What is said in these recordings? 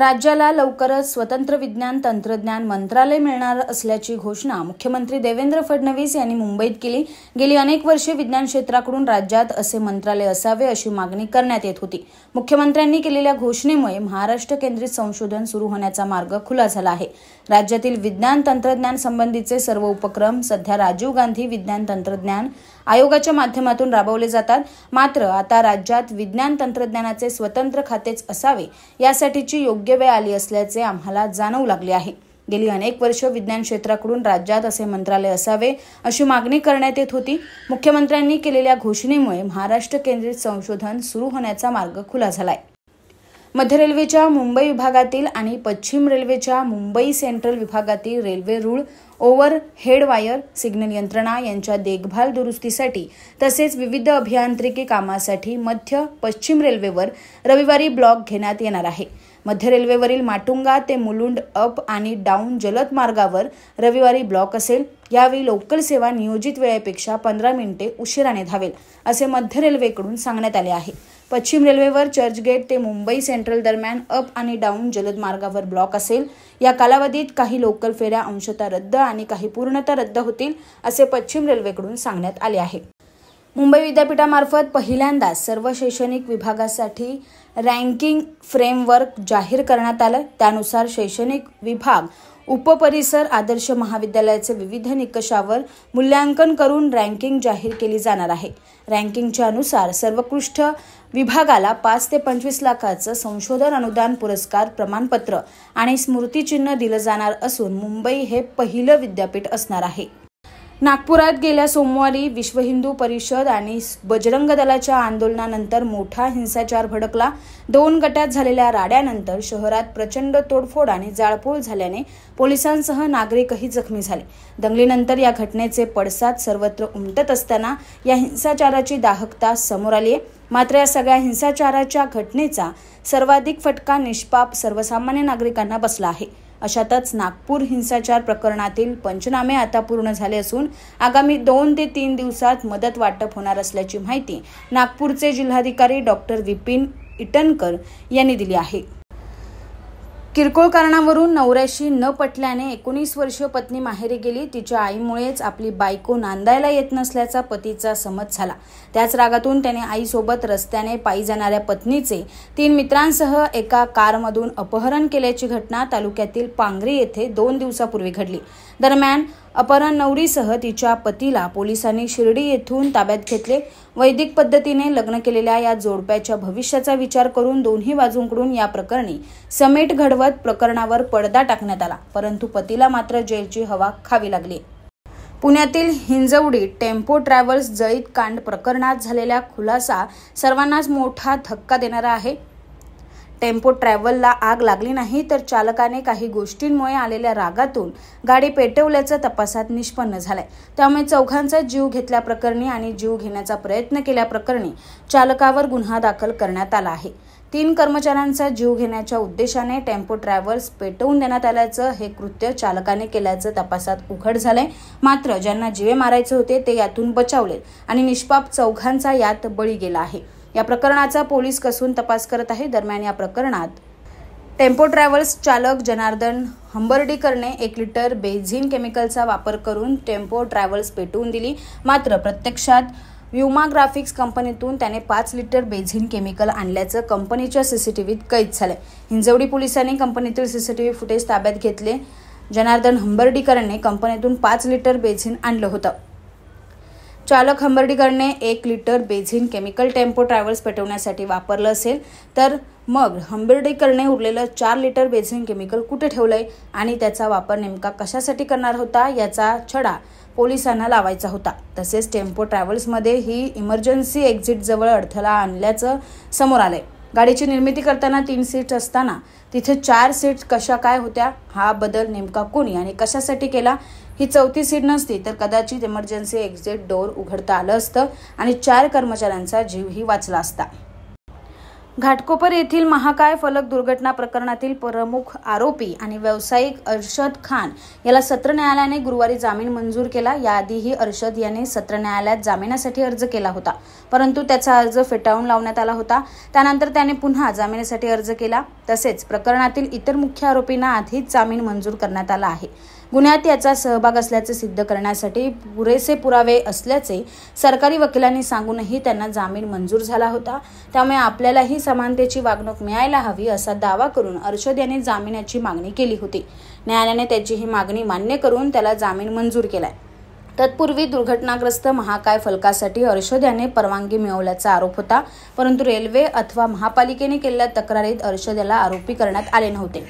राज्याला लवकरच स्वतंत्र विज्ञान तंत्रज्ञान मंत्रालय मिळणार असल्याची घोषणा मुख्यमंत्री देवेंद्र फडणवीस यांनी मुंबईत केली। गेली अनेक वर्षे विज्ञान क्षेत्राकडून राज्यात असे मंत्रालय असावे अशी मागणी करण्यात येत होती। मुख्यमंत्र्यांनी केलेल्या घोषणेमुळे महाराष्ट्र केंद्रित संशोधन सुरू होण्याचा मार्ग खुला झाला आहे। राज्यातील विज्ञान तंत्रज्ञान संबंधीचे सर्व उपक्रम सध्या राजीव गांधी विज्ञान तंत्रज्ञान आयोगाच्या माध्यमातून राबवले जातात। मात्र आता राज्यात विज्ञान तंत्रज्ञानाचे स्वतंत्र खातेच असावे यासाठीची योग्य वेळ आली असल्याचे आम्हाला जाणवू लागले आहे। गेली अनेक वर्ष विज्ञान क्षेत्राकडून राज्यात असे मंत्रालय असावे अशी मागणी करण्यात येत होती। मुख्यमंत्र्यांनी केलेल्या घोषणेमुळे महाराष्ट्र केंद्रित संशोधन सुरू होण्याचा मार्ग खुला झालाय। मध्य रेल्वेच्या मुंबई विभागातील आणि पश्चिम रेल्वेच्या मुंबई सेंट्रल विभागातील रेल्वे रूळ ओव्हर हेड वायर सिग्नल यंत्रणा यांच्या देखभाल दुरुस्तीसाठी तसेच विविध अभियांत्रिकी कामासाठी मध्य पश्चिम रेल्वेवर रविवारी ब्लॉक घेण्यात येणार आहे। मध्य रेल्वेवरील माटुंगा ते मुलुंड अप आणि डाऊन जलद मार्गावर रविवारी ब्लॉक असेल। यावेळी लोकल सेवा नियोजित वेळेपेक्षा 15 मिनिटे उशिराने धावेल असे मध्य रेल्वेकडून सांगण्यात आले आहे। पश्चिम रेल्वेवर चर्चगेट ते मुंबई सेंट्रल दरम्यान अप आणि डाऊन जलद मार्गावर ब्लॉक असेल। या कालावधीत काही लोकल फेऱ्या अंशतः रद्द आणि काही पूर्णतः रद्द होतील असे पश्चिम रेल्वेकडून सांगण्यात आले आहे। मुंबई विद्यापीठामार्फत पहिल्यांदाच सर्व शैक्षणिक विभागासाठी रँकिंग फ्रेमवर्क जाहीर करण्यात आलं। त्यानुसार शैक्षणिक विभाग उपपरिसर आदर्श महाविद्यालयाचे विविध निकषावर मूल्यांकन करून रँकिंग जाहीर केली जाणार आहे। रँकिंगच्या अनुसार सर्वोत्कृष्ट विभागाला 5 ते 25 लाखाचं संशोधन अनुदान पुरस्कार प्रमाणपत्र आणि स्मृतिचिन्ह दिलं जाणार असून मुंबई हे पहिलं विद्यापीठ असणार आहे। नागपुरात गेल्या सोमवारी विश्व हिंदू परिषद आणि बजरंग दलाच्या आंदोलनानंतर मोठा हिंसाचार भडकला। 2 गटात झालेल्या राड्यानंतर शहरात प्रचंड तोडफोड आणि जाळपोळ झाल्याने पोलिसांसह नागरिकही जखमी झाले। दंगलीनंतर या घटनेचे पडसाद सर्वत्र उमटत असताना या हिंसाचाराची दाहकता समोर आली आहे। मात्र या सगळ्या हिंसाचाराच्या घटनेचा सर्वाधिक फटका निष्पाप सर्वसामान्य नागरिकांना बसला आहे। अशातच नागपूर हिंसाचार प्रकरणातील पंचनामे आता पूर्ण झाले असून आगामी 2 ते 3 दिवसात मदत वाटप होणार असल्याची माहिती नागपूरचे जिल्हाधिकारी डॉक्टर विपिन इटनकर यांनी दिली आहे। किरकोळ कारणावरून नवऱ्याशी न पटल्याने 19 वर्षीय पत्नी माहेरी गेली। तिच्या आईमुळेच आपली बायको नांदायला येत नसल्याचा पतीचा समज झाला। त्याच रागातून त्याने आईसोबत रस्त्याने पायी जाणाऱ्या पत्नीचे 3 मित्रांसह एका कारमधून अपहरण केल्याची घटना तालुक्यातील पांगरी येथे 2 दिवसापूर्वी घडली। दरम्यान अपहरण नवरीसह तिच्या पतीला पोलिसांनी शिर्डी येथून ताब्यात घेतले। वैदिक पद्धतीने लग्न केलेल्या या जोडप्याच्या भविष्याचा विचार करून दोन्ही बाजूंकडून या प्रकरणी समेट घडवत प्रकरणावर पडदा टाकण्यात आला, परंतु पतीला मात्र जेलची हवा खावी लागली। पुण्यातील हिंजवडी टेम्पो ट्रॅव्हल्स जळीत कांड प्रकरणात झालेला खुलासा सर्वांनाच मोठा धक्का देणारा आहे। टेम्पो ट्रॅव्हलला आग लागली नाही, तर चालकाने काही गोष्टींमुळे आलेल्या रागातून गाडी पेटवल्याचं तपासात निष्पन्न झालंय। त्यामुळे चौघांचा जीव घेतल्याप्रकरणी आणि जीव घेण्याचा प्रयत्न केल्याप्रकरणी चालकावर गुन्हा दाखल करण्यात आला आहे। 3 कर्मचाऱ्यांचा जीव घेण्याच्या उद्देशाने टेम्पो ट्रॅव्हल्स पेटवून देण्यात आल्याचं हे कृत्य चालकाने केल्याचं तपासात उघड झालंय। मात्र ज्यांना जीवे मारायचे होते ते यातून बचावले आणि निष्पाप चौघांचा यात बळी गेला आहे। या प्रकरणाचा पोलीस कसून तपास करत आहे। दरम्यान या प्रकरणात टेम्पो ट्रॅव्हल्स चालक जनार्दन हंबर्डीकरने 1 लिटर बेन्झीन केमिकलचा वापर करून टेम्पो ट्रॅव्हल्स पेटवून दिली। मात्र प्रत्यक्षात व्युमा ग्राफिक्स कंपनीतून त्याने 5 लिटर बेन्झीन केमिकल आणल्याचं कंपनीच्या सीसीटीव्हीत कैद झालंय। हिंजवडी पोलिसांनी कंपनीतील सीसीटीव्ही फुटेज ताब्यात घेतले। जनार्दन हंबर्डीकरने कंपनीतून 5 लिटर बेन्झीन आणलं होतं। चालक हंबर्डीकरने 1 litre benzene chemical tempo travels पेटवण्यासाठी वापरलं असेल, तर मग हंबर्डीकरने उरलेलं 4 लिटर बेन्झीन केमिकल कुठे ठेवलंय आणि त्याचा वापर नेमका कशासाठी करणार होता याचा छडा पोलिसांना लावायचा होता। तसेच टेम्पो ट्रॅव्हल्समध्ये ही इमर्जन्सी एक्झिट जवळ अडथळा आणल्याचं समोर आलंय। गाडीची निर्मिती करताना 3 सीट असताना तिथे 4 सीट कशा काय होत्या, हा बदल नेमका कोणी आणि कशासाठी केला? ही 4थी सीट नसती तर कदाचित इमर्जन्सी एक्झिट डोअर उघडता आलं असतं आणि 4 कर्मचाऱ्यांचा जीवही वाचला असता। घाटकोपर येथील महाकाय फलक दुर्घटना प्रकरणातील प्रमुख आरोपी आणि व्यावसायिक अरशद खान याला सत्र न्यायालयाने गुरुवारी जामीन मंजूर केला। याआधीही अरशद याने सत्र न्यायालयात जामिनासाठी अर्ज केला होता, परंतु त्याचा अर्ज फेटाळून लावण्यात आला होता। त्यानंतर त्याने पुन्हा जामिनासाठी अर्ज केला। तसेच प्रकरणातील इतर मुख्य आरोपींना आधीच जामीन मंजूर करण्यात आला आहे। गुन्ह्यात याचा सहभाग असल्याचे सिद्ध करण्यासाठी पुरेसे पुरावे असल्याचे सरकारी वकिलांनी सांगूनही त्यांना जामीन मंजूर झाला होता। त्यामुळे आपल्यालाही समानतेची वागणूक मिळायला हवी असा दावा करून अरशद यांनी जामिनाची मागणी केली होती। न्यायालयाने त्याची ही मागणी मान्य करून त्याला जामीन मंजूर केलाय। तत्पूर्वी दुर्घटनाग्रस्त महाकाय फलकासाठी अरशद याने परवानगी मिळवल्याचा आरोप होता, परंतु रेल्वे अथवा महापालिकेने केलेल्या तक्रारीत अरशद याला आरोपी करण्यात आले नव्हते।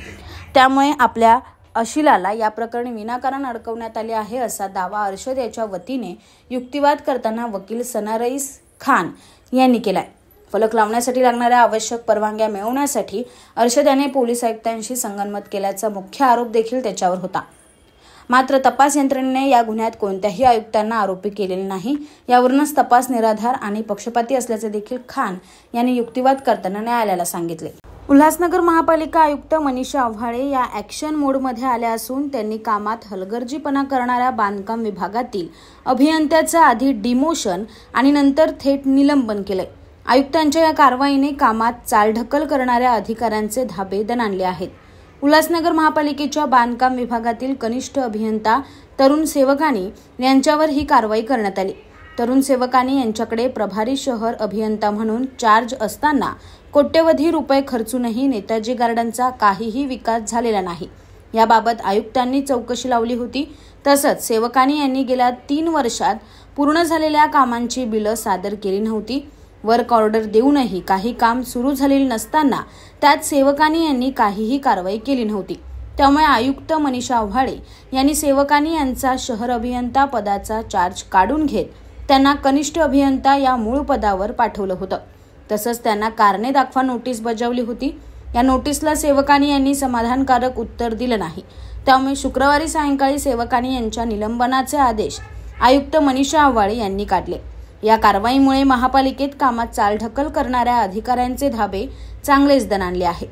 त्यामुळे आपल्या अशिलाला या प्रकरणी विनाकारण अडकवण्यात आले आहे असा दावा अरशद याच्या वतीने युक्तिवाद करताना वकील सना रईस खान यांनी केलाय। फलक लावण्यासाठी लागणाऱ्या आवश्यक परवानग्या मिळवण्यासाठी अरशद याने पोलीस आयुक्तांशी संगनमत केल्याचा मुख्य आरोप देखील त्याच्यावर होता। मात्र तपास यंत्रणेने या गुन्ह्यात कोणत्याही आयुक्तांना आरोपी केलेले नाही। यावरूनच तपास निराधार आणि पक्षपाती असल्याचे देखील खान यांनी युक्तिवाद करताना न्यायालयाला सांगितले। उल्हासनगर महापालिका आयुक्त मनीषा आव्हाळे या ॲक्शन मोडमध्ये आल्या असून त्यांनी कामात हलगर्जीपणा करणाऱ्या बांधकाम विभागातील अभियंत्याचं आधी डिमोशन आणि नंतर थेट निलंबन केलंय। आयुक्तांच्या या कारवाईने कामात चालढकल करणाऱ्या अधिकाऱ्यांचे धाबे दणाणले आहेत। उल्हासनगर महापालिकेच्या बांधकाम विभागातील कनिष्ठ अभियंता तरुण सेवकानी यांच्यावर ही कारवाई करण्यात आली। तरुण सेवकानी यांच्याकडे प्रभारी शहर अभियंता म्हणून चार्ज असताना कोट्यवधी रुपये खर्चूनही नेताजी गार्डनचा काहीही विकास झालेला नाही। याबाबत आयुक्तांनी चौकशी लावली होती। तसंच सेवकानी यांनी गेल्या 3 वर्षात पूर्ण झालेल्या कामांची बिलं सादर केली नव्हती। वर्क ऑर्डर देऊनही काही काम सुरू झालेले नसताना त्यात सेवकानी यांनी काहीही कारवाई केली नव्हती। त्यामुळे आयुक्त मनीषा आव्हाळे यांनी सेवकानी यांचा शहर अभियंता पदाचा चार्ज काढून घेत त्यांना कनिष्ठ अभियंता या मूळ पदावर पाठवलं होतं। तसंच त्यांना कारणे दाखवा नोटीस बजावली होती। या नोटीसला सेवकानी यांनी समाधानकारक उत्तर दिलं नाही। त्यामुळे शुक्रवारी सायंकाळी सेवकानी यांच्या निलंबनाचे आदेश आयुक्त मनीषा आव्हाळे यांनी काढले। या कारवाईमुळे महापालिकेत कामात चालढकल करणाऱ्या अधिकाऱ्यांचे धाबे चांगलेच दणाणले आहे।